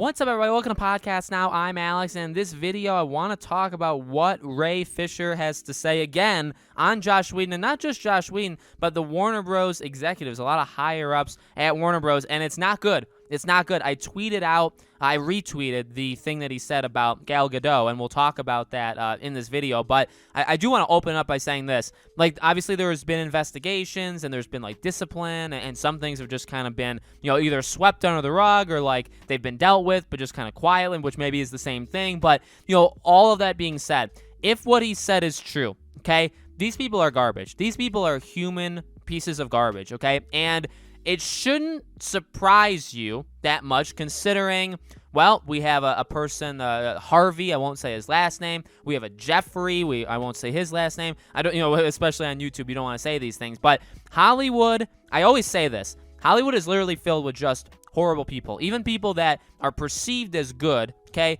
What's up, everybody? Welcome to Podcast Now. I'm Alex, and in this video, I want to talk about what Ray Fisher has to say again on Joss Whedon, and not just Joss Whedon, but the Warner Bros. Executives, a lot of higher-ups at Warner Bros., and it's not good. It's not good. I retweeted the thing that he said about Gal Gadot, and we'll talk about that in this video, but I do want to open up by saying this. Like, obviously, there's been investigations, and there's been, like, discipline, and some things have just kind of been, either swept under the rug or, like, they've been dealt with, but just kind of quietly, which maybe is the same thing. But, all of that being said, if what he said is true, okay, these people are garbage. These people are human pieces of garbage, okay? And it shouldn't surprise you that much, considering, well, we have a person, Harvey, I won't say his last name. We have a Jeffrey, I won't say his last name. I don't, especially on YouTube, you don't want to say these things. But Hollywood, I always say this, Hollywood is literally filled with just horrible people. Even people that are perceived as good, okay,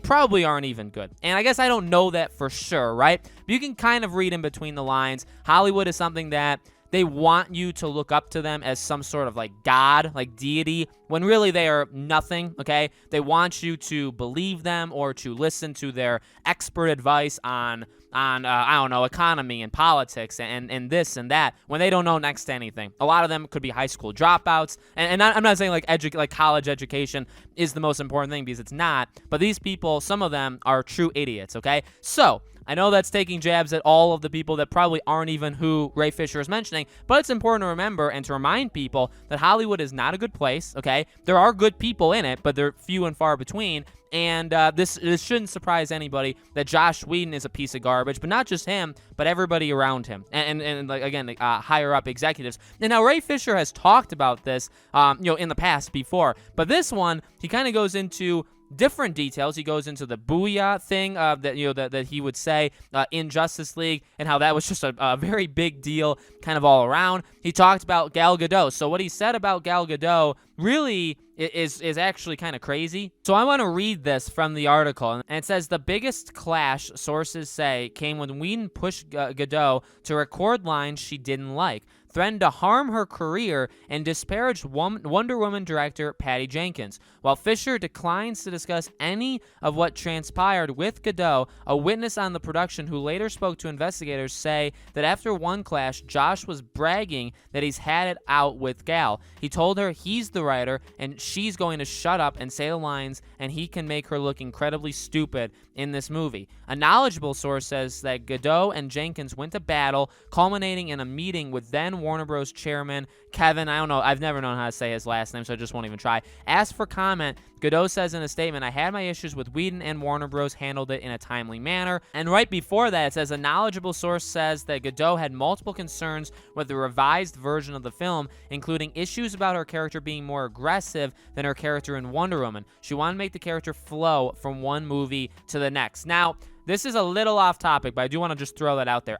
probably aren't even good. And I guess I don't know that for sure, right? But you can kind of read in between the lines. Hollywood is something that they want you to look up to them as some sort of like God, like deity, when really they are nothing, okay? They want you to believe them or to listen to their expert advice on I don't know, economy and politics and this and that, when they don't know next to anything. A lot of them could be high school dropouts, and I'm not saying like college education is the most important thing, because it's not, but these people, some of them are true idiots, okay? So I know that's taking jabs at all of the people that probably aren't even who Ray Fisher is mentioning, but it's important to remember and to remind people that Hollywood is not a good place, okay? There are good people in it, but they're few and far between, and this shouldn't surprise anybody that Joss Whedon is a piece of garbage, but not just him, but everybody around him, and like, again, higher up executives. And now Ray Fisher has talked about this, in the past before, but this one, he kind of goes into different details. He goes into the booyah thing that he would say in Justice League, and how that was just a very big deal kind of all around. He talked about Gal Gadot. So what he said about Gal Gadot really is actually kind of crazy. So I want to read this from the article, and it says, the biggest clash, sources say, came when Whedon pushed Gadot to record lines she didn't like, threatened to harm her career, and disparaged Wonder Woman director Patty Jenkins. While Fisher declines to discuss any of what transpired with Gadot, a witness on the production who later spoke to investigators say that after one clash, Josh was bragging that he's had it out with Gal. He told her he's the writer and she's going to shut up and say the lines, and he can make her look incredibly stupid in this movie. A knowledgeable source says that Gadot and Jenkins went to battle, culminating in a meeting with then Warner Bros. Chairman Kevin, I don't know, I've never known how to say his last name, so I just won't even try. Asked for comment, Gadot says in a statement, I had my issues with Whedon, and Warner Bros. Handled it in a timely manner. And right before that, it says a knowledgeable source says that Gadot had multiple concerns with the revised version of the film, including issues about her character being more aggressive than her character in Wonder Woman. She wanted to make the character flow from one movie to the next. Now, this is a little off topic, but I do want to just throw that out there.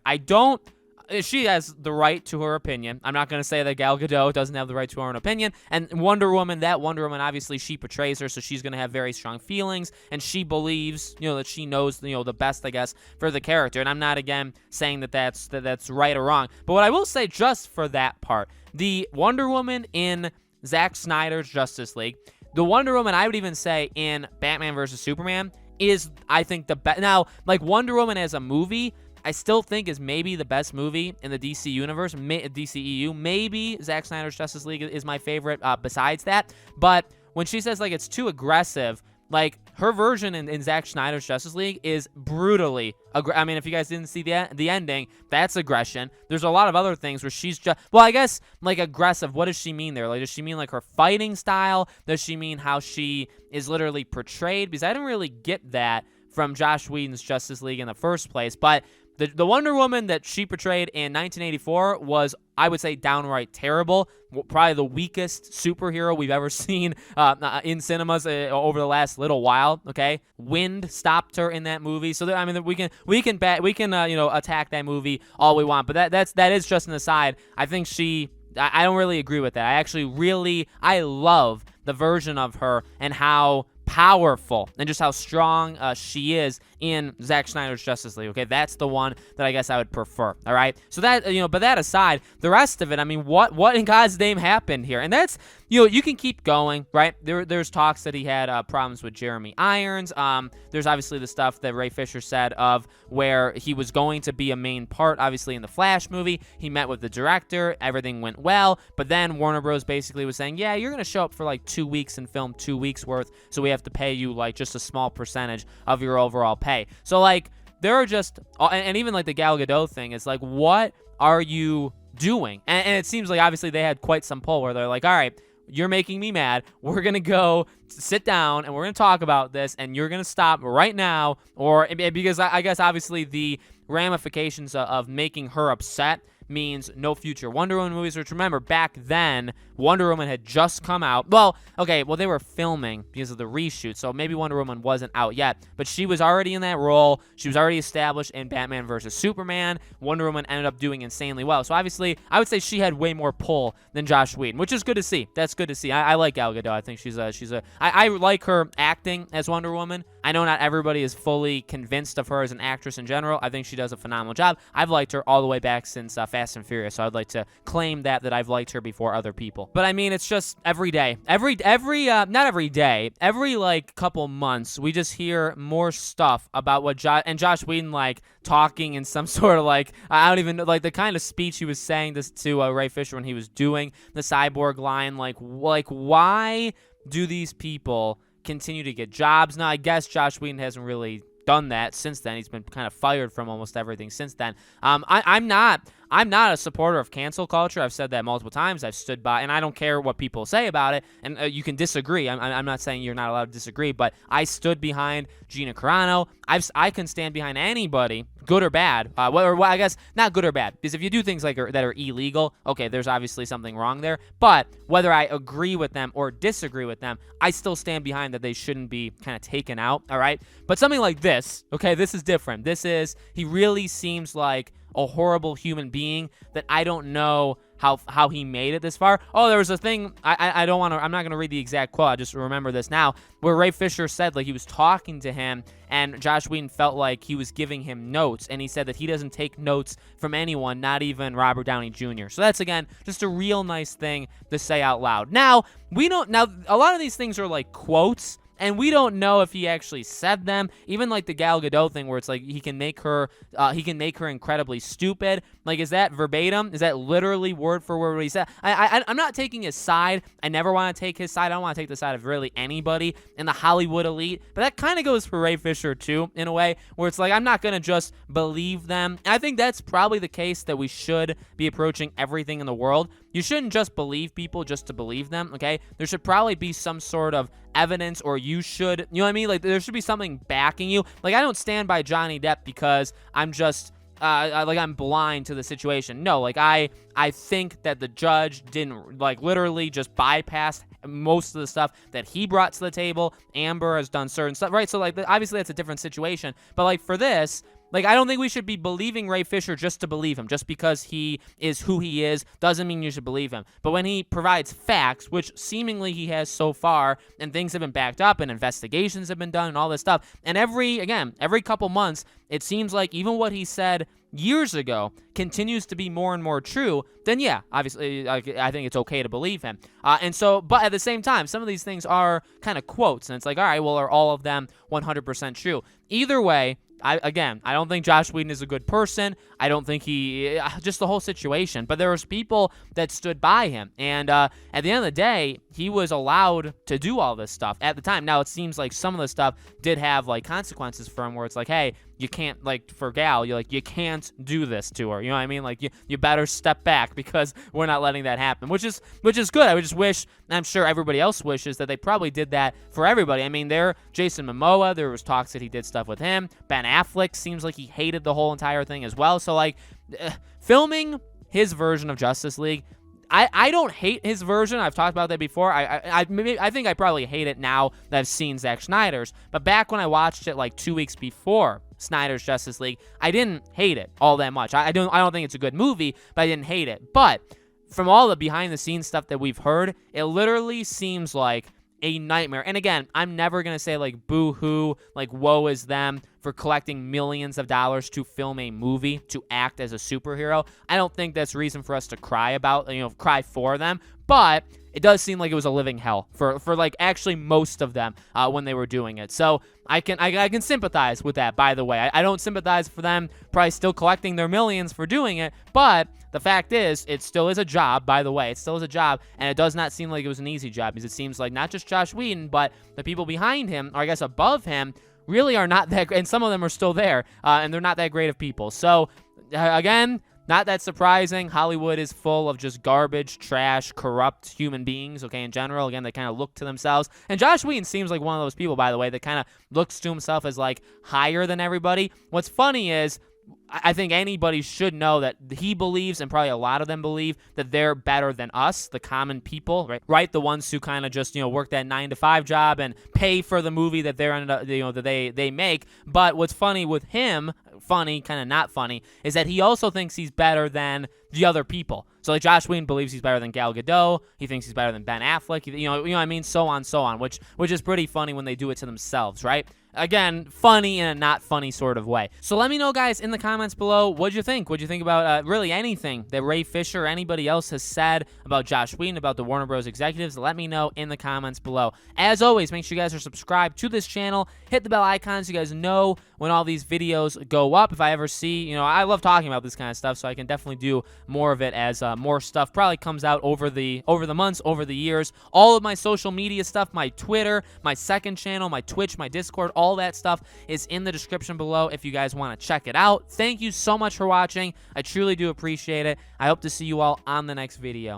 She has the right to her opinion. I'm not going to say that Gal Gadot doesn't have the right to her own opinion. And Wonder Woman, obviously she portrays her, so she's going to have very strong feelings, and she believes, that she knows, the best, I guess, for the character. And I'm not, again, saying that's right or wrong. But what I will say, just for that part, the Wonder Woman in Zack Snyder's Justice League, the Wonder Woman, I would even say, in Batman vs. Superman, is, I think, the best. Now, like, Wonder Woman as a movie, I still think is maybe the best movie in the DC universe, DCEU. Maybe Zack Snyder's Justice League is my favorite besides that. But when she says, like, it's too aggressive, like, her version in Zack Snyder's Justice League is brutally I mean, if you guys didn't see the ending, that's aggression. There's a lot of other things where she's just, well, I guess, like, aggressive. What does she mean there? Like, does she mean, like, her fighting style? Does she mean how she is literally portrayed? Because I didn't really get that from Joss Whedon's Justice League in the first place. But the Wonder Woman that she portrayed in 1984 was, I would say, downright terrible. Probably the weakest superhero we've ever seen in cinemas over the last little while. Okay, wind stopped her in that movie. So I mean, we can attack that movie all we want. But that is just an aside. I think I don't really agree with that. I love the version of her and how powerful and just how strong she is in Zack Snyder's Justice League. Okay, that's the one that I guess I would prefer. All right, so that, but that aside, the rest of it, I mean, what in God's name happened here? And that's you can keep going, right? There's talks that he had problems with Jeremy Irons. There's obviously the stuff that Ray Fisher said of where he was going to be a main part, obviously, in the Flash movie. He met with the director. Everything went well. But then Warner Bros. Basically was saying, yeah, you're going to show up for like 2 weeks and film 2 weeks worth, so we have to pay you like just a small percentage of your overall pay. So like there are just, and even like the Gal Gadot thing is like, what are you doing? And it seems like obviously they had quite some pull where they're like, all right, you're making me mad. We're going to go sit down and we're going to talk about this, and you're going to stop right now. Or because I guess obviously the ramifications of making her upset means no future Wonder Woman movies, which remember, back then, Wonder Woman had just come out. Well, they were filming because of the reshoot, so maybe Wonder Woman wasn't out yet, but she was already in that role. She was already established in Batman vs. Superman. Wonder Woman ended up doing insanely well. So obviously, I would say she had way more pull than Joss Whedon, which is good to see. That's good to see. I like Gal Gadot. I think I like her acting as Wonder Woman. I know not everybody is fully convinced of her as an actress in general. I think she does a phenomenal job. I've liked her all the way back since Fast and Furious, so I'd like to claim that I've liked her before other people. But I mean, it's just every day. Not every day. Every like couple months, we just hear more stuff about what Joss Whedon like talking in some sort of like, I don't even know, like the kind of speech he was saying this to Ray Fisher when he was doing the Cyborg line. Like why do these people continue to get jobs? Now, I guess Joss Whedon hasn't really done that since then. He's been kind of fired from almost everything since then. I'm not a supporter of cancel culture. I've said that multiple times. I've stood by, and I don't care what people say about it. And you can disagree. I'm not saying you're not allowed to disagree, but I stood behind Gina Carano. I can stand behind anybody, good or bad. I guess not good or bad, because if you do things like that are illegal, okay, there's obviously something wrong there. But whether I agree with them or disagree with them, I still stand behind that they shouldn't be kind of taken out. All right, but something like this, okay, this is different. He really seems like a horrible human being that I don't know how he made it this far. Oh, there was a thing, I'm not going to read the exact quote, I just remember this now, where Ray Fisher said like he was talking to him and Joss Whedon felt like he was giving him notes, and he said that he doesn't take notes from anyone, not even Robert Downey Jr. So that's, again, just a real nice thing to say out loud. Now, a lot of these things are like quotes, and we don't know if he actually said them. Even like the Gal Gadot thing, where it's like he can make her incredibly stupid. Like, is that verbatim? Is that literally word for word what he said? I'm not taking his side. I never want to take his side. I don't want to take the side of really anybody in the Hollywood elite. But that kind of goes for Ray Fisher too, in a way, where it's like I'm not gonna just believe them. And I think that's probably the case that we should be approaching everything in the world. You shouldn't just believe people just to believe them, okay? There should probably be some sort of evidence, or you know what I mean? Like, there should be something backing you. Like, I don't stand by Johnny Depp because I'm just, I'm blind to the situation. No, like, I think that the judge didn't, like, literally just bypass most of the stuff that he brought to the table. Amber has done certain stuff, right? So, like, obviously that's a different situation. But, like, for this, like, I don't think we should be believing Ray Fisher just to believe him. Just because he is who he is doesn't mean you should believe him. But when he provides facts, which seemingly he has so far, and things have been backed up, and investigations have been done, and all this stuff, and every couple months, it seems like even what he said years ago continues to be more and more true, then yeah, obviously, I think it's okay to believe him. But at the same time, some of these things are kind of quotes, and it's like, all right, well, are all of them 100% true? Either way, I don't think Joss Whedon is a good person. I don't think just the whole situation. But there was people that stood by him. And at the end of the day, he was allowed to do all this stuff at the time. Now, it seems like some of the stuff did have, like, consequences for him, where it's like, hey, you can't, like, for Gal, you can't do this to her. You know what I mean? Like, you better step back because we're not letting that happen, which is good. I would just wish, and I'm sure everybody else wishes, that they probably did that for everybody. I mean, Jason Momoa, there was talks that he did stuff with him. Ben Affleck seems like he hated the whole entire thing as well. So, like, filming his version of Justice League, I don't hate his version. I've talked about that before. I think I probably hate it now that I've seen Zack Snyder's. But back when I watched it like 2 weeks before Snyder's Justice League, I didn't hate it all that much. I don't think it's a good movie, but I didn't hate it. But from all the behind the scenes stuff that we've heard, it literally seems like a nightmare. And again, I'm never going to say like boo-hoo, like woe is them for collecting millions of dollars to film a movie, to act as a superhero. I don't think that's reason for us to cry for them. but it does seem like it was a living hell for like actually most of them when they were doing it. So I can sympathize with that, by the way. I don't sympathize for them probably still collecting their millions for doing it, but the fact is, it still is a job, by the way. It still is a job, and it does not seem like it was an easy job, because it seems like not just Josh Whedon, but the people behind him, or I guess above him, really are not that great, and some of them are still there, and they're not that great of people. So, again, not that surprising. Hollywood is full of just garbage, trash, corrupt human beings, okay, in general. Again, they kind of look to themselves. And Josh Whedon seems like one of those people, by the way, that kind of looks to himself as, like, higher than everybody. What's funny is, I think anybody should know that he believes, and probably a lot of them believe, that they're better than us, the common people, right? The ones who kind of just, work that 9-to-5 job and pay for the movie that they're that they make. But what's funny with him, funny, kind of not funny, is that he also thinks he's better than the other people. So like Josh Whedon believes he's better than Gal Gadot. He thinks he's better than Ben Affleck. You know what I mean? So on, which is pretty funny when they do it to themselves, right? Again, funny in a not funny sort of way. So let me know, guys, in the comments below, what'd you think? What'd you think about really anything that Ray Fisher or anybody else has said about Josh Whedon, about the Warner Bros. Executives? Let me know in the comments below. As always, make sure you guys are subscribed to this channel. Hit the bell icon so you guys know when all these videos go up. If I ever see, I love talking about this kind of stuff, so I can definitely do more of it as more stuff probably comes out over the months, over the years. All of my social media stuff, my Twitter, my second channel, my Twitch, my Discord, all that stuff is in the description below if you guys want to check it out. Thank you so much for watching. I truly do appreciate it. I hope to see you all on the next video.